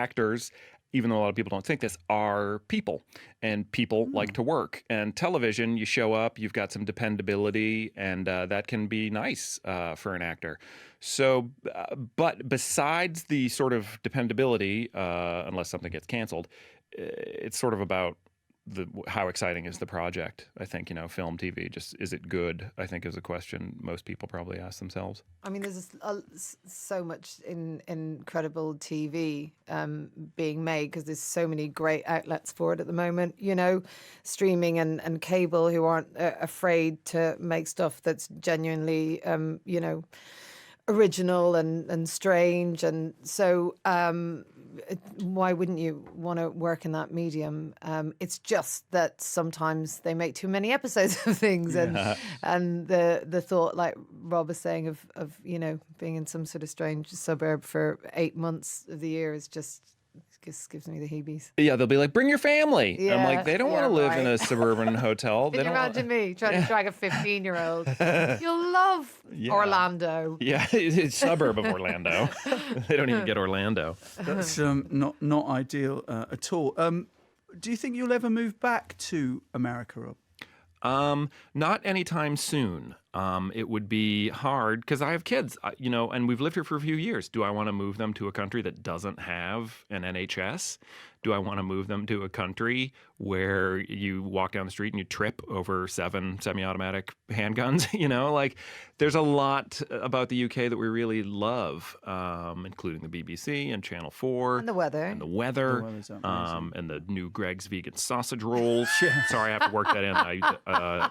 actors, even though a lot of people don't think this, are people, and people like to work. And television, you show up, you've got some dependability, and that can be nice for an actor. So, but besides the sort of dependability, unless something gets canceled, it's sort of about how exciting is the project. I think, film, TV, just is it good, I think is a question most people probably ask themselves. I mean, there's so much incredible TV being made because there's so many great outlets for it at the moment, streaming and cable, who aren't afraid to make stuff that's genuinely, original and strange. And so why wouldn't you want to work in that medium? It's just that sometimes they make too many episodes of things, and the thought, like Rob was saying, of being in some sort of strange suburb for 8 months of the year is just gives me the heebies. Yeah, they'll be like, bring your family. Yeah, I'm like, they don't want to live in a suburban hotel. Can you imagine me trying to drag a 15-year-old? You'll love Orlando. Yeah, it's a suburb of Orlando. They don't even get Orlando. That's not ideal at all. Do you think you'll ever move back to America, Rob? Not anytime soon. It would be hard because I have kids, and we've lived here for a few years. Do I want to move them to a country that doesn't have an NHS? Do I want to move them to a country where you walk down the street and you trip over 7 semi-automatic handguns? There's a lot about the UK that we really love, including the BBC and Channel 4. And the weather. And the weather. And the new Greg's vegan sausage rolls. Sorry, I have to work that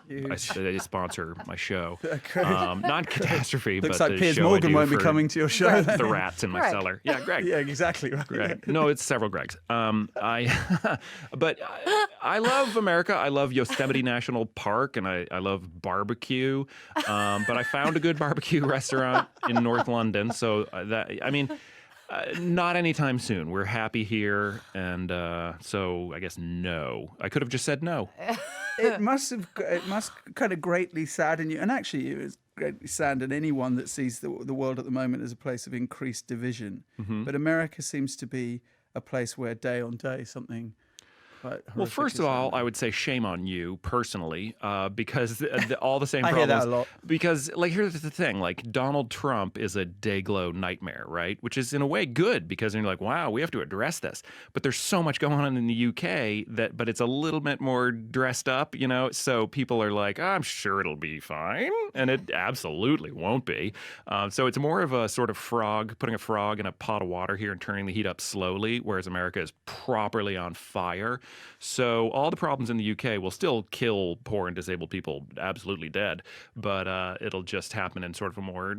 in. They sponsor my show. Not Catastrophe, Looks but like the Piers show Morgan I do won't be for coming to your show. The rats in my Greg. cellar. Yeah, Greg. Yeah, exactly. Right. Greg. No, it's several Gregs. But I love America. I love Yosemite National Park, and I love barbecue. But I found a good barbecue restaurant in North London. So not anytime soon. We're happy here, and so I guess no. I could have just said no. It must kind of greatly sadden you, and actually it was greatly sadden anyone that sees the world at the moment as a place of increased division. Mm-hmm. But America seems to be a place where day on day something Well, first of all, I would say shame on you personally, because all the same problems. I hear that a lot. Because, here's the thing: Donald Trump is a Dayglo nightmare, right? Which is in a way good because you're like, wow, we have to address this. But there's so much going on in the UK but it's a little bit more dressed up, So people are like, I'm sure it'll be fine, and it absolutely won't be. So it's more of a sort of putting a frog in a pot of water here and turning the heat up slowly, whereas America is properly on fire. So all the problems in the UK will still kill poor and disabled people absolutely dead, but it'll just happen in sort of a more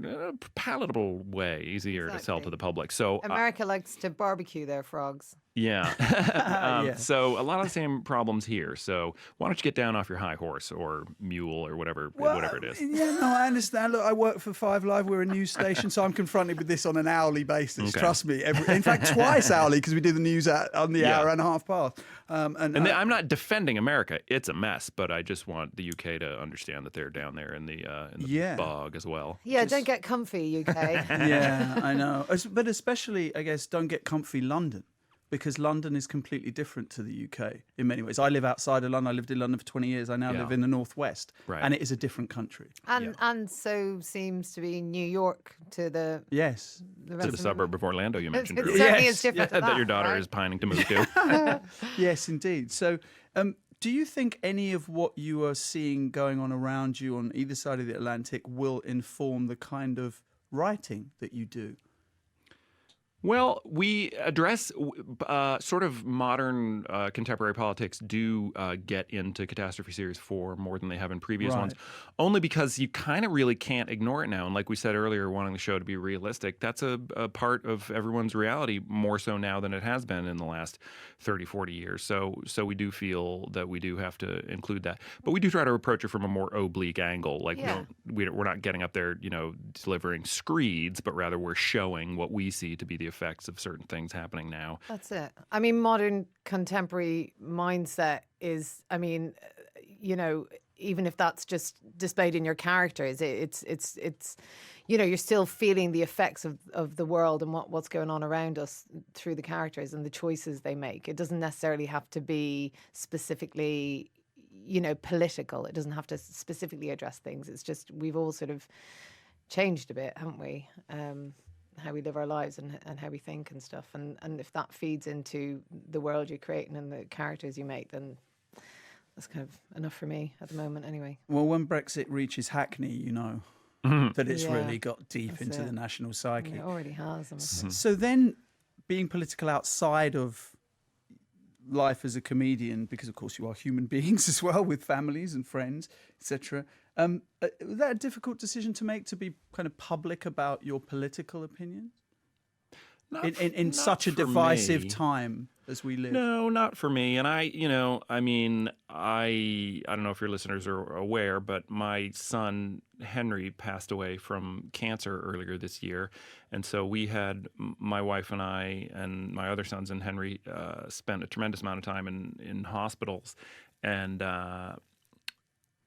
palatable way, easier to sell to the public. So America likes to barbecue their frogs. Yeah. So a lot of the same problems here. So why don't you get down off your high horse or mule or whatever it is. Yeah, no, I understand. Look, I work for 5 Live. We're a news station, so I'm confronted with this on an hourly basis. Okay. Trust me. In fact, twice hourly, because we do the news on the hour and a half past. I'm not defending America. It's a mess, but I just want the UK to understand that they're down there in the bog as well. Yeah, don't get comfy, UK. Yeah, I know. But especially, I guess, don't get comfy, London. Because London is completely different to the UK in many ways. I live outside of London. I lived in London for 20 years. I now live in the northwest, and it is a different country. And so seems to be New York to the to the suburb of Orlando you mentioned earlier. It certainly is different to that your daughter is pining to move to. Yes, indeed. So, do you think any of what you are seeing going on around you on either side of the Atlantic will inform the kind of writing that you do? Well, we address sort of modern contemporary politics do get into Catastrophe Series 4 more than they have in previous ones, only because you kind of really can't ignore it now. And like we said earlier, wanting the show to be realistic, that's a part of everyone's reality more so now than it has been in the last 30, 40 years. So we do feel that we do have to include that. But we do try to approach it from a more oblique angle. We're not getting up there, delivering screeds, but rather we're showing what we see to be the effects of certain things happening now. That's it. I mean, modern contemporary mindset is, even if that's just displayed in your characters, it's you're still feeling the effects of the world and what's going on around us through the characters and the choices they make. It doesn't necessarily have to be specifically, political. It doesn't have to specifically address things. It's just we've all sort of changed a bit, haven't we? How we live our lives and how we think and stuff. And if that feeds into the world you're creating and the characters you make, then that's kind of enough for me at the moment anyway. Well, when Brexit reaches Hackney, that it's really got deep into the national psyche. It already has. So then being political outside of life as a comedian, because of course you are human beings as well with families and friends, etc. Was that a difficult decision to make, to be kind of public about your political opinions? In such a divisive time as we live? No, not for me. And I don't know if your listeners are aware, but my son Henry passed away from cancer earlier this year. And so we had, my wife and I and my other sons and Henry spent a tremendous amount of time in hospitals and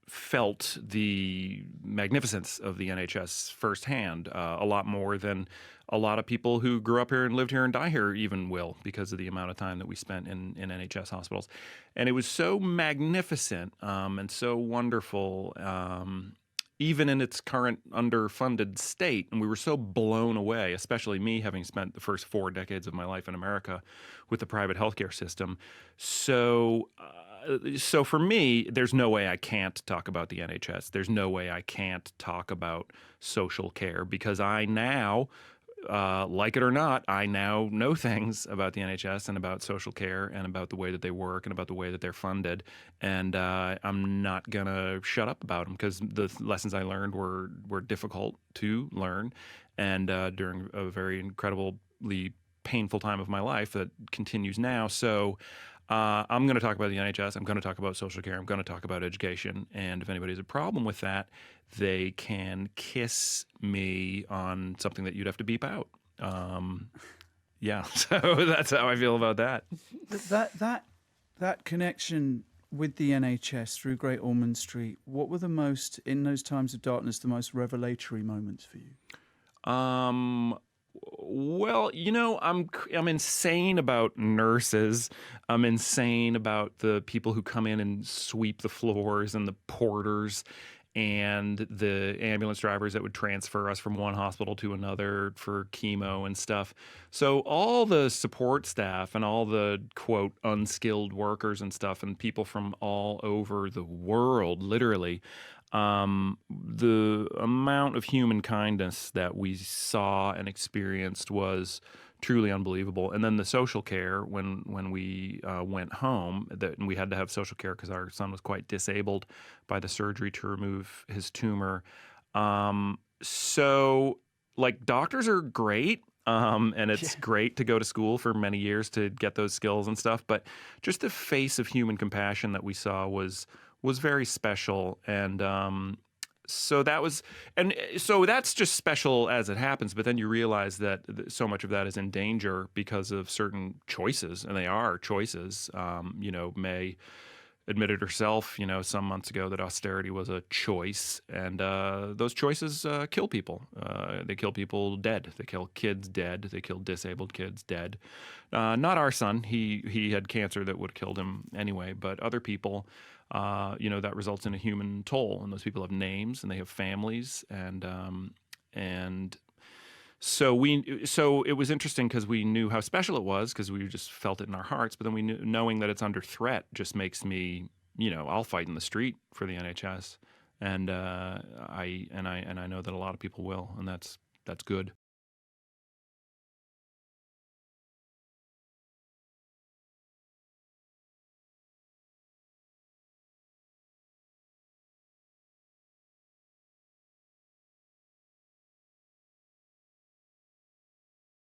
felt the magnificence of the NHS firsthand, a lot more than a lot of people who grew up here and lived here and die here even will, because of the amount of time that we spent in NHS hospitals. And it was so magnificent and so wonderful, even in its current underfunded state. And we were so blown away, especially me, having spent the first 4 decades of my life in America with the private healthcare system. So for me, there's no way I can't talk about the NHS. There's no way I can't talk about social care, because I now, like it or not, I now know things about the NHS and about social care and about the way that they work and about the way that they're funded. And I'm not going to shut up about them, because the lessons I learned were difficult to learn, and during a very incredibly painful time of my life that continues now. So I'm going to talk about the NHS. I'm going to talk about social care. I'm going to talk about education. And if anybody has a problem with that, they can kiss me on something that you'd have to beep out. Yeah, so that's how I feel about that. That connection with the NHS through Great Ormond Street, what were in those times of darkness, the most revelatory moments for you? Well, I'm insane about nurses. I'm insane about the people who come in and sweep the floors, and the porters and the ambulance drivers that would transfer us from one hospital to another for chemo and stuff. So all the support staff and all the, quote, unskilled workers and stuff, and people from all over the world, literally, the amount of human kindness that we saw and experienced was truly unbelievable. And then the social care, when we went home, and we had to have social care because our son was quite disabled by the surgery to remove his tumor. So, like, doctors are great. And it's great to go to school for many years to get those skills and stuff. But just the face of human compassion that we saw was very special. And so that's just special as it happens. But then you realize that so much of that is in danger because of certain choices, and they are choices. May admitted herself, some months ago, that austerity was a choice, and those choices kill people. They kill people dead. They kill kids dead. They kill disabled kids dead. Not our son. He had cancer that would have killed him anyway, but other people. That results in a human toll, and those people have names and they have families, and so it was interesting because we knew how special it was because we just felt it in our hearts. But then we knew, knowing that it's under threat just makes me, I'll fight in the street for the NHS, and I know that a lot of people will, and that's good.